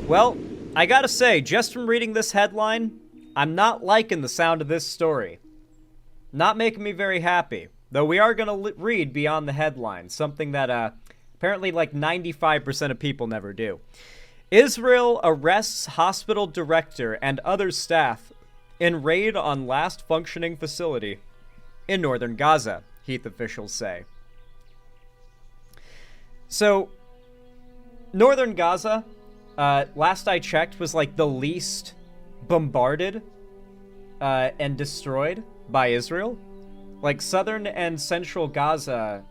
Well, I gotta say, just from reading this headline, I'm not liking the sound of this story. Not making me very happy. Though we are gonna read beyond the headline, something that apparently like 95% of people never do. Israel arrests hospital director and other staff in raid on last functioning facility in northern Gaza, Heath officials say. So, northern Gaza, last I checked, was like the least bombarded and destroyed by Israel. Like southern and central Gaza,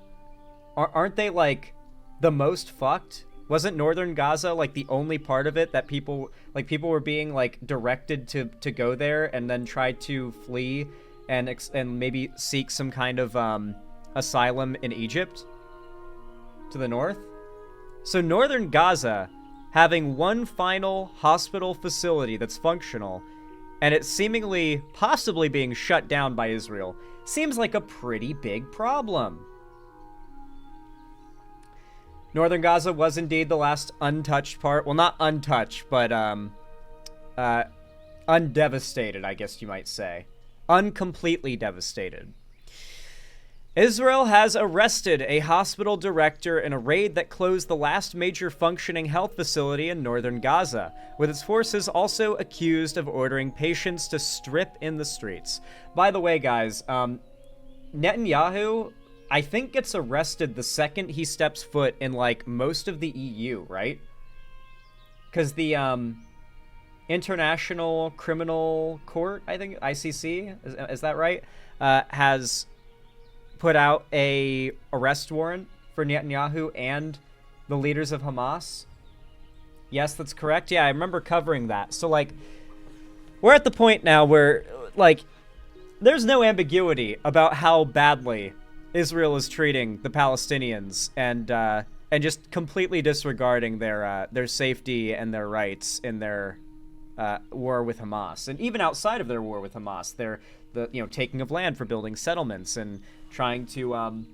aren't they like the most fucked? Wasn't northern Gaza like the only part of it that people were being like directed to go there and then try to flee and maybe seek some kind of asylum in Egypt to the north? So northern Gaza having one final hospital facility that's functional and it's seemingly possibly being shut down by Israel seems like a pretty big problem. Northern Gaza was indeed the last untouched part. Well, not untouched, but undevastated, I guess you might say. Uncompletely devastated. Israel has arrested a hospital director in a raid that closed the last major functioning health facility in northern Gaza, with its forces also accused of ordering patients to strip in the streets. By the way, guys, Netanyahu, I think, gets arrested the second he steps foot in, like, most of the EU, right? Because the International Criminal Court, I think, ICC, is that right? Has put out a arrest warrant for Netanyahu and the leaders of Hamas. Yes, that's correct. Yeah, I remember covering that. So, like, we're at the point now where, like, there's no ambiguity about how badly Israel is treating the Palestinians and just completely disregarding their safety and their rights in their war with Hamas. And even outside of their war with Hamas, they're taking of land for building settlements and trying to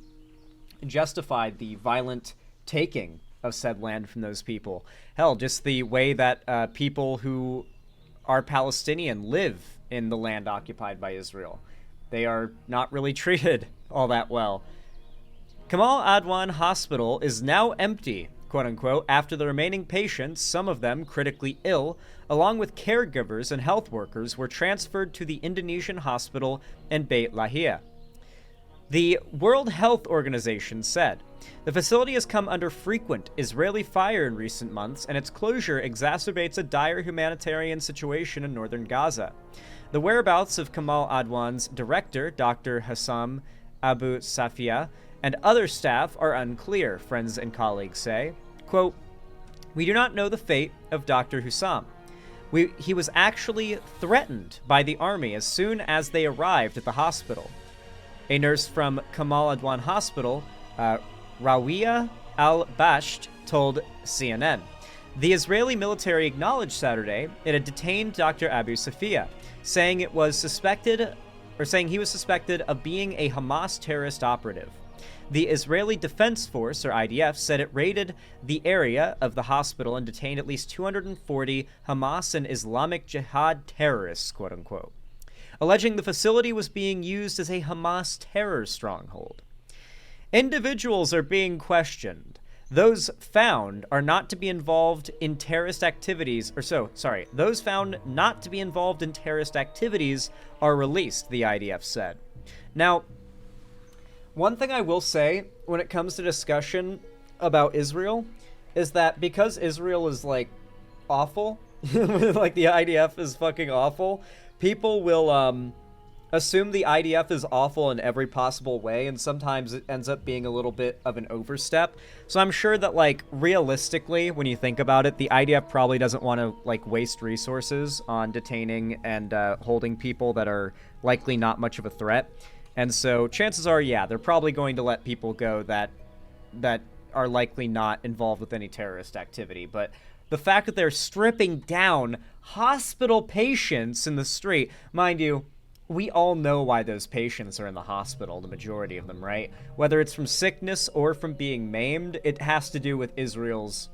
justify the violent taking of said land from those people. Hell, just the way that people who are Palestinian live in the land occupied by Israel. They are not really treated all that well. Kamal Adwan Hospital is now empty, quote-unquote, after the remaining patients, some of them critically ill, along with caregivers and health workers, were transferred to the Indonesian hospital in Beit Lahia. The World Health Organization said, the facility has come under frequent Israeli fire in recent months, and its closure exacerbates a dire humanitarian situation in northern Gaza. The whereabouts of Kamal Adwan's director, Dr. Hassam Abu Safia, and other staff are unclear, friends and colleagues say. Quote, we do not know the fate of Dr. Hussam. He was actually threatened by the army as soon as they arrived at the hospital. A nurse from Kamal Adwan Hospital, Rawiya al-Basht, told CNN. The Israeli military acknowledged Saturday it had detained Dr. Abu Safia, saying he was suspected of being a Hamas terrorist operative. The Israeli Defense Force, or IDF, said it raided the area of the hospital and detained at least 240 Hamas and Islamic Jihad terrorists, quote-unquote, alleging the facility was being used as a Hamas terror stronghold. Individuals are being questioned. Those found not to be involved in terrorist activities are released, the IDF said. Now, one thing I will say when it comes to discussion about Israel is that because Israel is, like, awful, like the IDF is fucking awful, people will assume the IDF is awful in every possible way, and sometimes it ends up being a little bit of an overstep. So I'm sure that, like, realistically, when you think about it, the IDF probably doesn't want to, like, waste resources on detaining and holding people that are likely not much of a threat. And so chances are, yeah, they're probably going to let people go that are likely not involved with any terrorist activity. But the fact that they're stripping down hospital patients in the street, mind you, we all know why those patients are in the hospital, the majority of them, right? Whether it's from sickness or from being maimed, it has to do with Israel's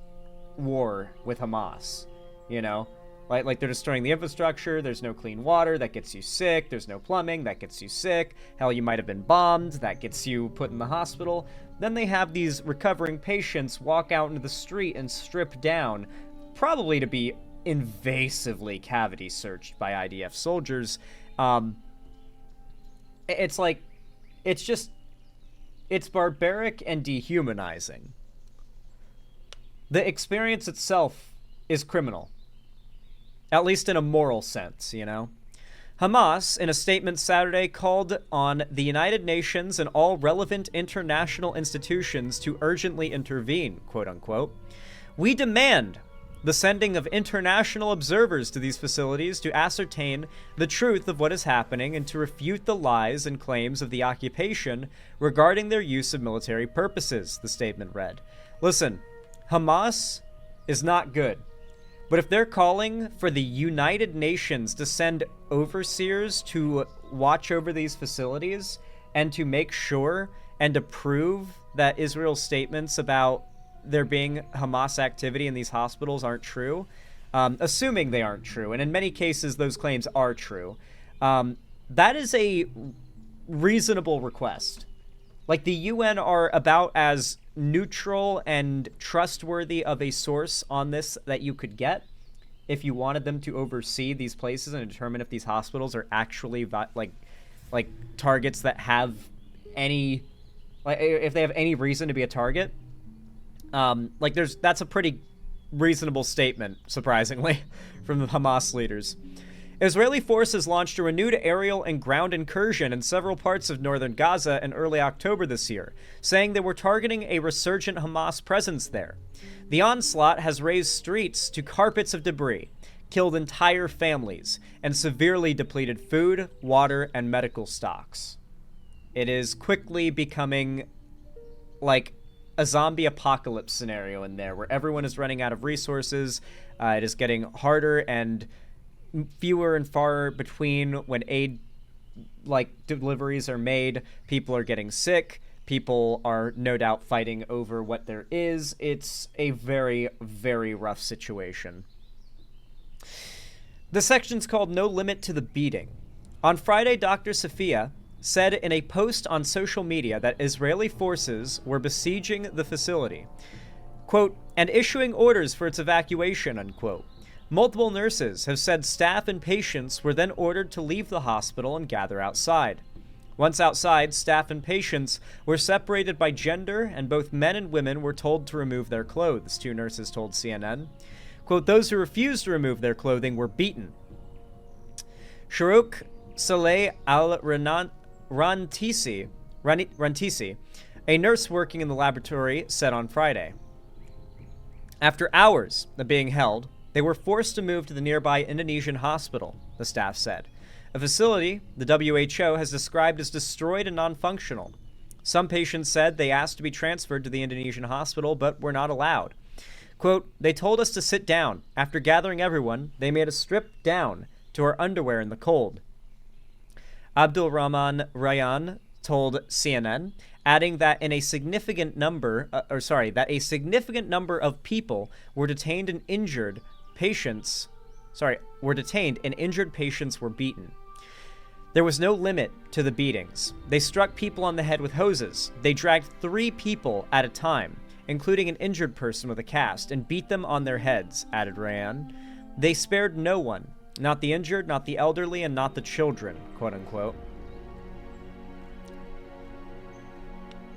war with Hamas. you know? Like they're destroying the infrastructure, there's no clean water, that gets you sick, there's no plumbing, that gets you sick, hell, you might have been bombed, that gets you put in the hospital. Then they have these recovering patients walk out into the street and strip down, probably to be invasively cavity searched by IDF soldiers. It's like, it's barbaric and dehumanizing. The experience itself is criminal. At least in a moral sense, you know? Hamas, in a statement Saturday, called on the United Nations and all relevant international institutions to urgently intervene, quote unquote. We demand the sending of international observers to these facilities to ascertain the truth of what is happening and to refute the lies and claims of the occupation regarding their use of military purposes, the statement read. Listen, Hamas is not good. But if they're calling for the United Nations to send overseers to watch over these facilities and to make sure and to prove that Israel's statements about there being Hamas activity in these hospitals aren't true, assuming they aren't true, and in many cases those claims are true, that is a reasonable request. Like, the UN are about as neutral and trustworthy of a source on this that you could get if you wanted them to oversee these places and determine if these hospitals are actually like targets that have any, like, if they have any reason to be a target. That's a pretty reasonable statement, surprisingly, from the Hamas leaders. Israeli forces launched a renewed aerial and ground incursion in several parts of northern Gaza in early October this year, saying they were targeting a resurgent Hamas presence there. The onslaught has raised streets to carpets of debris, killed entire families, and severely depleted food, water, and medical stocks. It is quickly becoming like a zombie apocalypse scenario in there, where everyone is running out of resources. It is getting harder and fewer and far between when aid deliveries are made. People are getting sick. People are no doubt fighting over what there is. It's a very, very rough situation. The section's called No Limit to the Beating. On Friday, Dr. Safia said in a post on social media that Israeli forces were besieging the facility, quote, and issuing orders for its evacuation, unquote. Multiple nurses have said staff and patients were then ordered to leave the hospital and gather outside. Once outside, staff and patients were separated by gender, and both men and women were told to remove their clothes, two nurses told CNN. Quote, those who refused to remove their clothing were beaten. Sharouk Saleh Rantisi, a nurse working in the laboratory, said on Friday. After hours of being held, they were forced to move to the nearby Indonesian hospital, the staff said. A facility the WHO has described as destroyed and non-functional. Some patients said they asked to be transferred to the Indonesian hospital, but were not allowed. Quote, they told us to sit down. After gathering everyone, they made us strip down to our underwear in the cold. Abdul Rahman Rayyan told CNN, adding that a significant number of people were detained and injured patients were beaten. There was no limit to the beatings. They struck people on the head with hoses. They dragged 3 people at a time, including an injured person with a cast, and beat them on their heads, added Rayyan. They spared no one, not the injured, not the elderly, and not the children, quote unquote.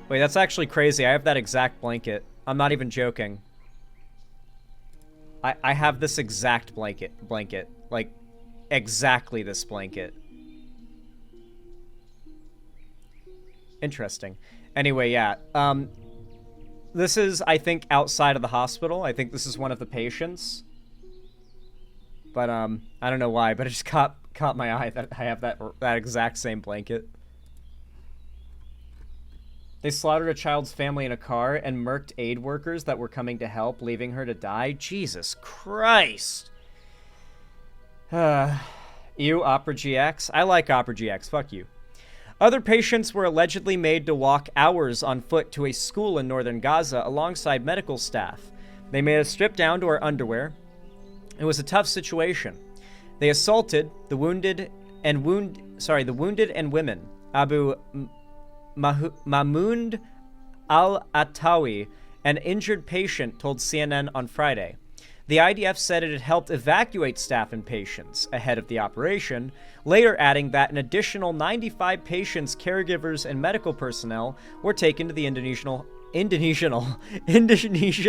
Wait, that's actually crazy. I have that exact blanket. I'm not even joking. I have this exact blanket. Like, exactly this blanket. Interesting. Anyway, yeah. This is, I think, outside of the hospital. I think this is one of the patients. But, I don't know why, but it just caught my eye that I have that exact same blanket. They slaughtered a child's family in a car and murked aid workers that were coming to help, leaving her to die. Jesus Christ. You, Opera GX. I like Opera GX. Fuck you. Other patients were allegedly made to walk hours on foot to a school in northern Gaza alongside medical staff. They made us strip down to our underwear. It was a tough situation. They assaulted the wounded and women. Abu Mahmoud al-Attawi, an injured patient, told CNN on Friday. The IDF said it had helped evacuate staff and patients ahead of the operation, later adding that an additional 95 patients, caregivers, and medical personnel were taken to the Indonesian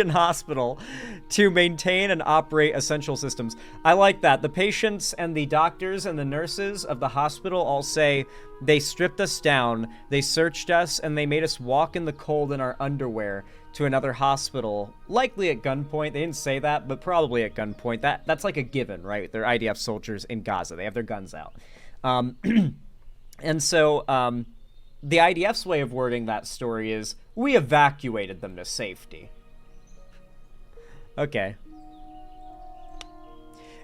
hospital to maintain and operate essential systems. I like that. The patients and the doctors and the nurses of the hospital all say they stripped us down, they searched us, and they made us walk in the cold in our underwear to another hospital, likely at gunpoint. They didn't say that, but probably at gunpoint. That's like a given, right? They're IDF soldiers in Gaza. They have their guns out. And so the IDF's way of wording that story is, we evacuated them to safety. Okay.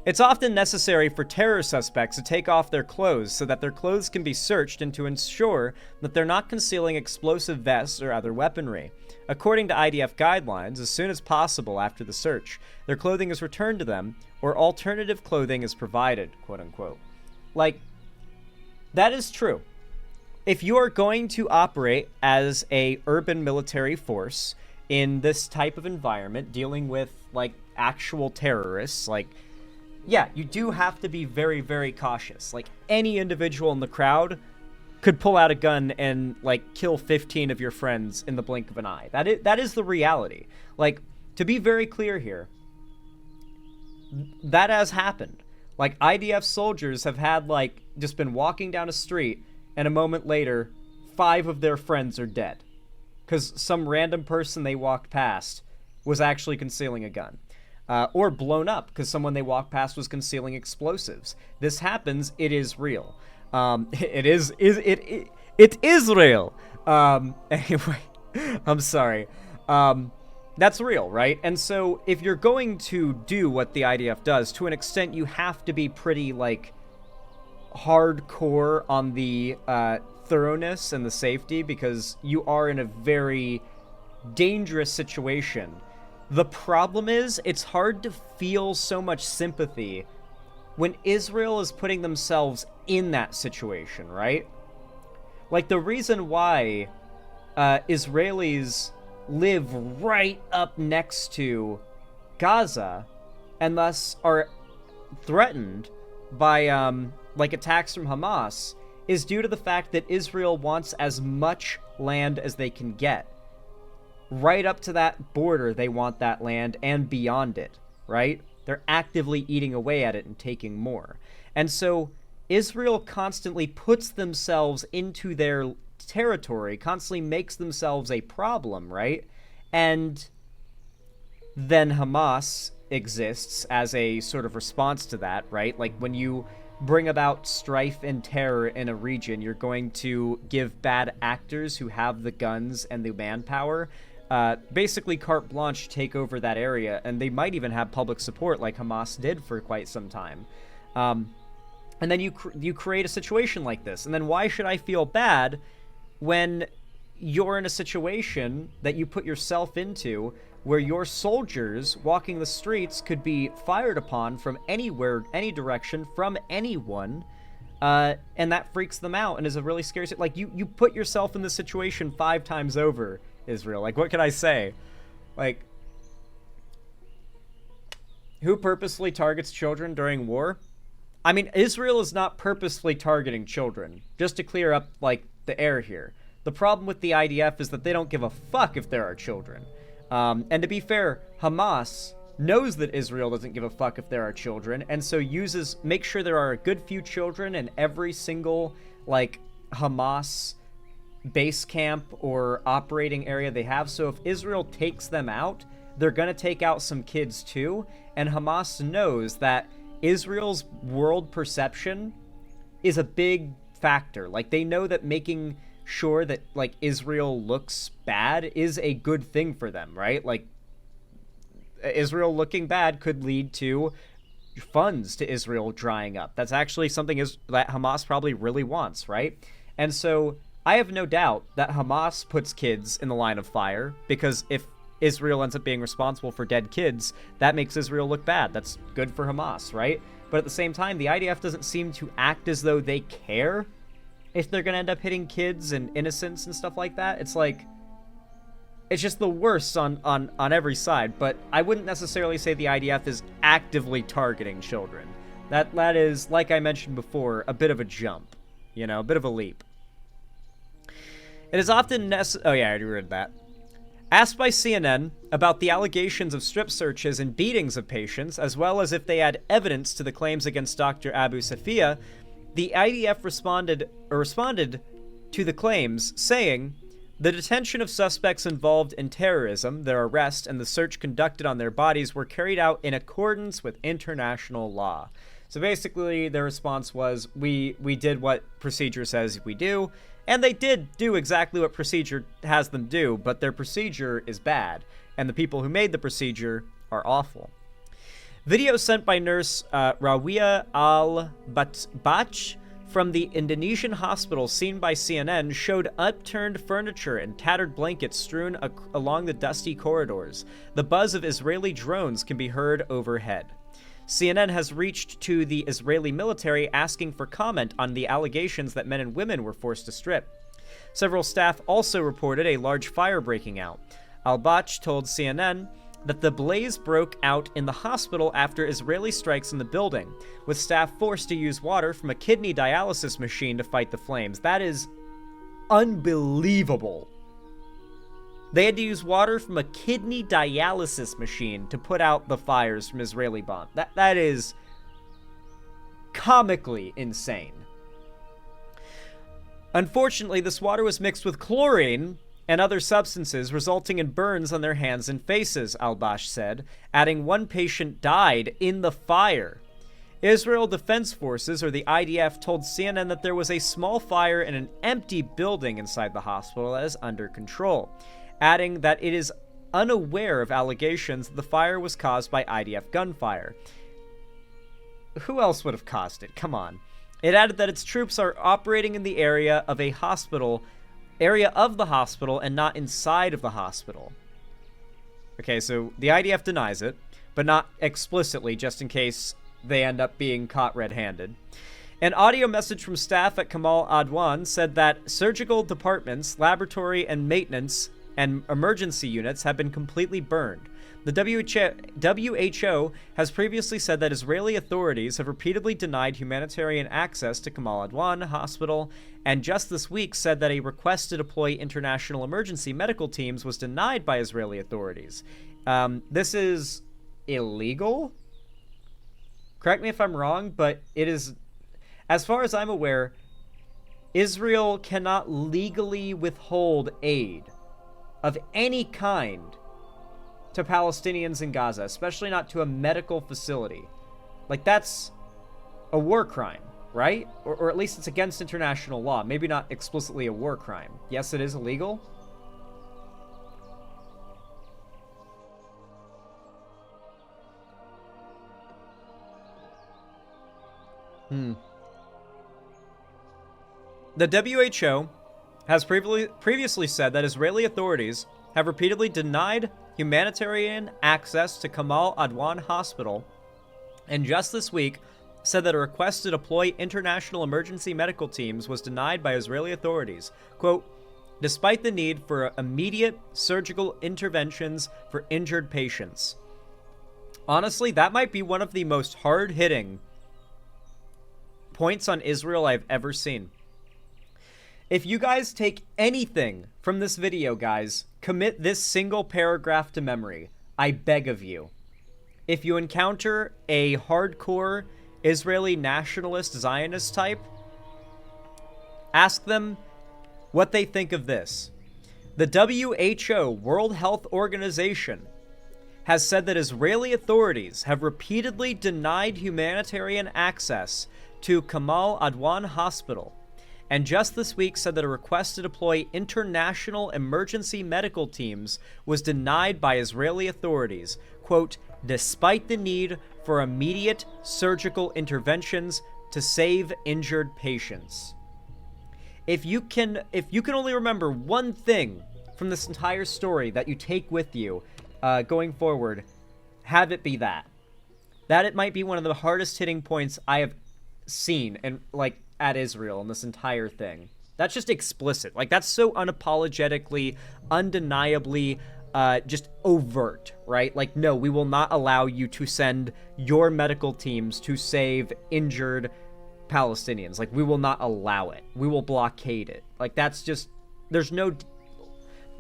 It's often necessary for terror suspects to take off their clothes so that their clothes can be searched and to ensure that they're not concealing explosive vests or other weaponry. According to IDF guidelines, as soon as possible after the search, their clothing is returned to them or alternative clothing is provided, quote unquote. Like, that is true. If you are going to operate as a urban military force in this type of environment, dealing with, like, actual terrorists, like, yeah, you do have to be very, very cautious. Like, any individual in the crowd could pull out a gun and, like, kill 15 of your friends in the blink of an eye. That is the reality. Like, to be very clear here, that has happened. Like, IDF soldiers have had, like, just been walking down a street, and a moment later, 5 of their friends are dead. Because some random person they walked past was actually concealing a gun. Or blown up because someone they walked past was concealing explosives. This happens. It is real. It is real. Anyway, I'm sorry. That's real, right? And so if you're going to do what the IDF does, to an extent, you have to be pretty, like, hardcore on the thoroughness and the safety, because you are in a very dangerous situation. The problem is, it's hard to feel so much sympathy when Israel is putting themselves in that situation, right? Like, the reason why Israelis live right up next to Gaza and thus are threatened by, like, attacks from Hamas is due to the fact that Israel wants as much land as they can get. Right up to that border, they want that land and beyond it, right? They're actively eating away at it and taking more. And so Israel constantly puts themselves into their territory, constantly makes themselves a problem, right? And then Hamas exists as a sort of response to that, right? Like, when you bring about strife and terror in a region, you're going to give bad actors who have the guns and the manpower basically carte blanche, take over that area, and they might even have public support like Hamas did for quite some time. And then you create a situation like this. And then why should I feel bad when you're in a situation that you put yourself into where your soldiers walking the streets could be fired upon from anywhere, any direction, from anyone, and that freaks them out and is a really scary... Like, you put yourself in this situation 5 times over, Israel. Like, what can I say? Like, who purposely targets children during war? I mean, Israel is not purposefully targeting children. Just to clear up, like, the air here. The problem with the IDF is that they don't give a fuck if there are children. And to be fair, Hamas knows that Israel doesn't give a fuck if there are children, and so makes sure there are a good few children in every single, like, Hamas base camp or operating area they have. So if Israel takes them out, they're gonna take out some kids too, and Hamas knows that Israel's world perception is a big factor. Like, they know that making sure that, like, Israel looks bad is a good thing for them, right? Like, Israel looking bad could lead to funds to Israel drying up. That's actually something that Hamas probably really wants, right? And so I have no doubt that Hamas puts kids in the line of fire, because if Israel ends up being responsible for dead kids, that makes Israel look bad. That's good for Hamas, right? But at the same time, the IDF doesn't seem to act as though they care if they're going to end up hitting kids and innocents and stuff like that. It's like, it's just the worst on every side. But I wouldn't necessarily say the IDF is actively targeting children. That is, like I mentioned before, a bit of a jump. You know, a bit of a leap. It is often oh yeah, I already read that. Asked by CNN about the allegations of strip searches and beatings of patients, as well as if they had evidence to the claims against Dr. Abu Safia, the IDF responded to the claims, saying, the detention of suspects involved in terrorism, their arrest, and the search conducted on their bodies were carried out in accordance with international law. So basically, their response was, we did what procedure says we do, and they did do exactly what procedure has them do, but their procedure is bad, and the people who made the procedure are awful. Video sent by nurse Rawia Al-Batbach from the Indonesian hospital seen by CNN showed upturned furniture and tattered blankets strewn along the dusty corridors. The buzz of Israeli drones can be heard overhead. CNN has reached to the Israeli military asking for comment on the allegations that men and women were forced to strip. Several staff also reported a large fire breaking out. Al-Bach told CNN that the blaze broke out in the hospital after Israeli strikes in the building, with staff forced to use water from a kidney dialysis machine to fight the flames. That is unbelievable. They had to use water from a kidney dialysis machine to put out the fires from Israeli bombs. That is comically insane. Unfortunately, this water was mixed with chlorine and other substances, resulting in burns on their hands and faces, Al-Bash said, adding one patient died in the fire. Israel Defense Forces, or the IDF, told CNN that there was a small fire in an empty building inside the hospital that is under control, adding that it is unaware of allegations that the fire was caused by IDF gunfire. Who else would have caused it? Come on. It added that its troops are operating in the area of the hospital and not inside of the hospital. Okay, so the IDF denies it, but not explicitly, just in case they end up being caught red-handed. An audio message from staff at Kamal Adwan said that surgical departments, laboratory and maintenance, and emergency units have been completely burned. The WHO has previously said that Israeli authorities have repeatedly denied humanitarian access to Kamal Adwan Hospital, and just this week said that a request to deploy international emergency medical teams was denied by Israeli authorities. This is illegal? Correct me if I'm wrong, but it is, as far as I'm aware, Israel cannot legally withhold aid of any kind to Palestinians in Gaza, especially not to a medical facility. Like, that's a war crime, right? Or at least it's against international law. Maybe not explicitly a war crime. Yes, it is illegal. The WHO has previously said that Israeli authorities have repeatedly denied humanitarian access to Kamal Adwan Hospital, and just this week said that a request to deploy international emergency medical teams was denied by Israeli authorities. Quote, despite the need for immediate surgical interventions for injured patients. Honestly, that might be one of the most hard-hitting points on Israel I've ever seen. If you guys take anything from this video, guys, commit this single paragraph to memory. I beg of you. If you encounter a hardcore Israeli nationalist Zionist type, ask them what they think of this. The WHO, World Health Organization, has said that Israeli authorities have repeatedly denied humanitarian access to Kamal Adwan Hospital, and just this week said that a request to deploy international emergency medical teams was denied by Israeli authorities, quote, despite the need for immediate surgical interventions to save injured patients. If you can only remember one thing from this entire story that you take with you going forward, have it be that. That it might be one of the hardest hitting points I have seen and like at Israel in this entire thing. That's just explicit. Like, that's so unapologetically, undeniably, just overt, right? Like, no, we will not allow you to send your medical teams to save injured Palestinians. Like, we will not allow it. We will blockade it. Like, that's just, there's no,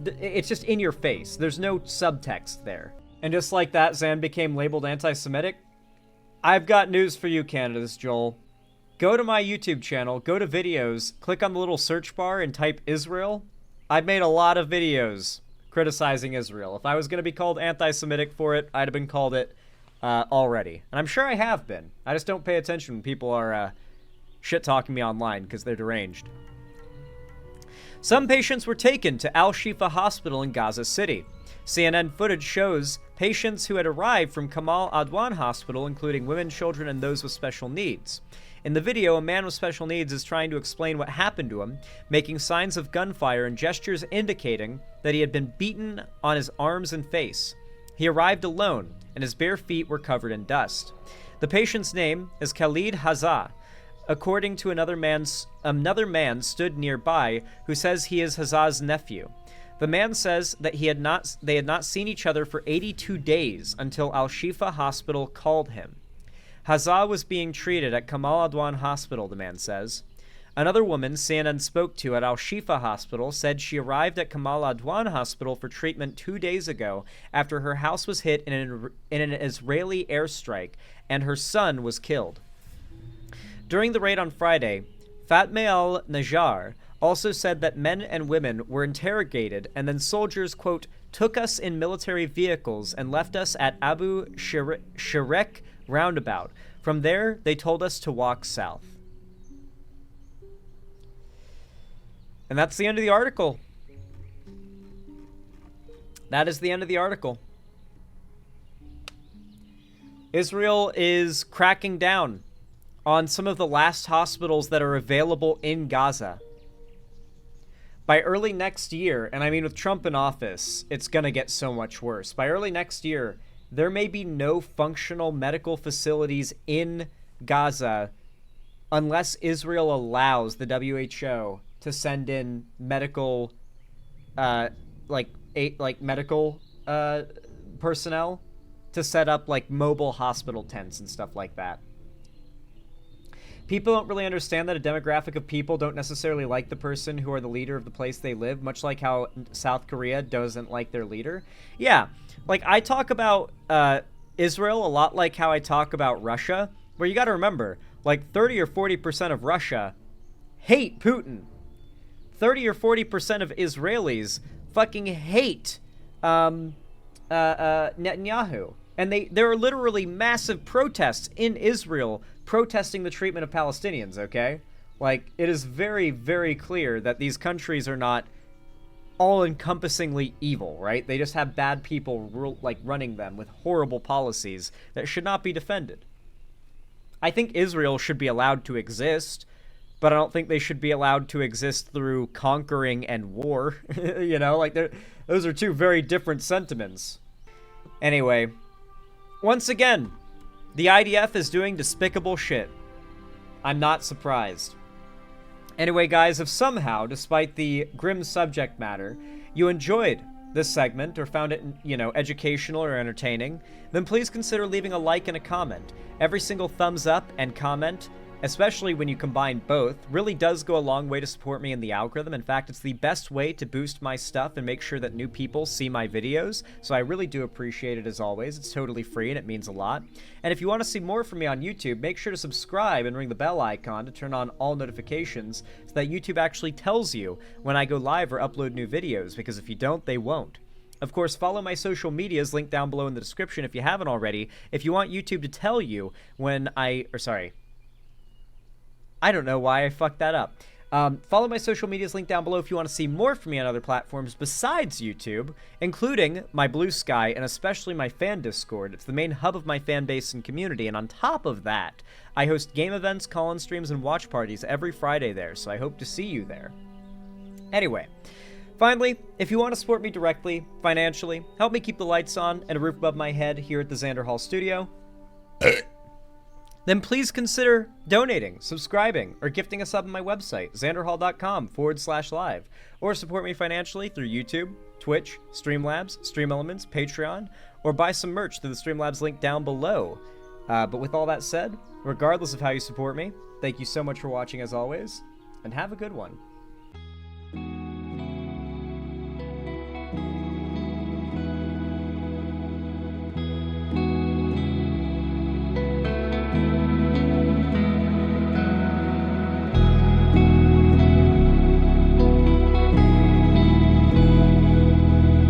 it's just in your face. There's no subtext there. And just like that, Zan became labeled anti-Semitic. I've got news for you, Canada's Joel. Go to my YouTube channel, go to videos, click on the little search bar and type Israel. I've made a lot of videos criticizing Israel. If I was going to be called anti-Semitic for it, I'd have been called it already. And I'm sure I have been. I just don't pay attention when people are shit-talking me online because they're deranged. Some patients were taken to Al-Shifa Hospital in Gaza City. CNN footage shows patients who had arrived from Kamal Adwan Hospital, including women, children, and those with special needs. In the video, a man with special needs is trying to explain what happened to him, making signs of gunfire and gestures indicating that he had been beaten on his arms and face. He arrived alone, and his bare feet were covered in dust. The patient's name is Khalid Hazza, according to another man stood nearby who says he is Hazza's nephew. The man says that they had not seen each other for 82 days until Al-Shifa Hospital called him. Hazza was being treated at Kamal Adwan Hospital, the man says. Another woman CNN spoke to at Al-Shifa Hospital said she arrived at Kamal Adwan Hospital for treatment 2 days ago after her house was hit in an Israeli airstrike and her son was killed. During the raid on Friday, Fatma al-Najjar also said that men and women were interrogated and then soldiers, quote, took us in military vehicles and left us at Abu Shirek roundabout. From there, they told us to walk south. And that's the end of the article. That is the end of the article. Israel is cracking down on some of the last hospitals that are available in Gaza. By early next year, and I mean with Trump in office, it's going to get so much worse. By early next year, there may be no functional medical facilities in Gaza unless Israel allows the WHO to send in medical, medical personnel to set up like mobile hospital tents and stuff like that. People don't really understand that a demographic of people don't necessarily like the person who are the leader of the place they live, much like how South Korea doesn't like their leader. Yeah, like I talk about Israel a lot like how I talk about Russia, where you got to remember, like 30 or 40% of Russia hate Putin. 30 or 40% of Israelis fucking hate Netanyahu. And there are literally massive protests in Israel protesting the treatment of Palestinians, okay? Like, it is very, very clear that these countries are not all-encompassingly evil, right? They just have bad people, running them with horrible policies that should not be defended. I think Israel should be allowed to exist, but I don't think they should be allowed to exist through conquering and war. You know, like, those are two very different sentiments. Anyway, once again, the IDF is doing despicable shit. I'm not surprised. Anyway, guys, if somehow, despite the grim subject matter, you enjoyed this segment or found it, educational or entertaining, then please consider leaving a like and a comment. Every single thumbs up and comment, especially when you combine both, really does go a long way to support me in the algorithm. In fact, it's the best way to boost my stuff and make sure that new people see my videos, so I really do appreciate it as always. It's totally free and it means a lot. And if you want to see more from me on YouTube, make sure to subscribe and ring the bell icon to turn on all notifications so that YouTube actually tells you when I go live or upload new videos, because if you don't, they won't. Of course, follow my social medias linked down below in the description if you haven't already, if you want YouTube to tell you when I don't know why I fucked that up. Follow my social medias linked down below if you want to see more from me on other platforms besides YouTube, including my Blue Sky and especially my fan Discord. It's the main hub of my fan base and community, and on top of that, I host game events, call-in streams, and watch parties every Friday there, so I hope to see you there. Anyway, Finally, if you want to support me directly, financially, help me keep the lights on and a roof above my head here at the Xander Hall studio, then please consider donating, subscribing, or gifting a sub on my website, xanderhall.com/live, or support me financially through YouTube, Twitch, Streamlabs, Stream Elements, Patreon, or buy some merch through the Streamlabs link down below. But with all that said, regardless of how you support me, thank you so much for watching as always, and have a good one.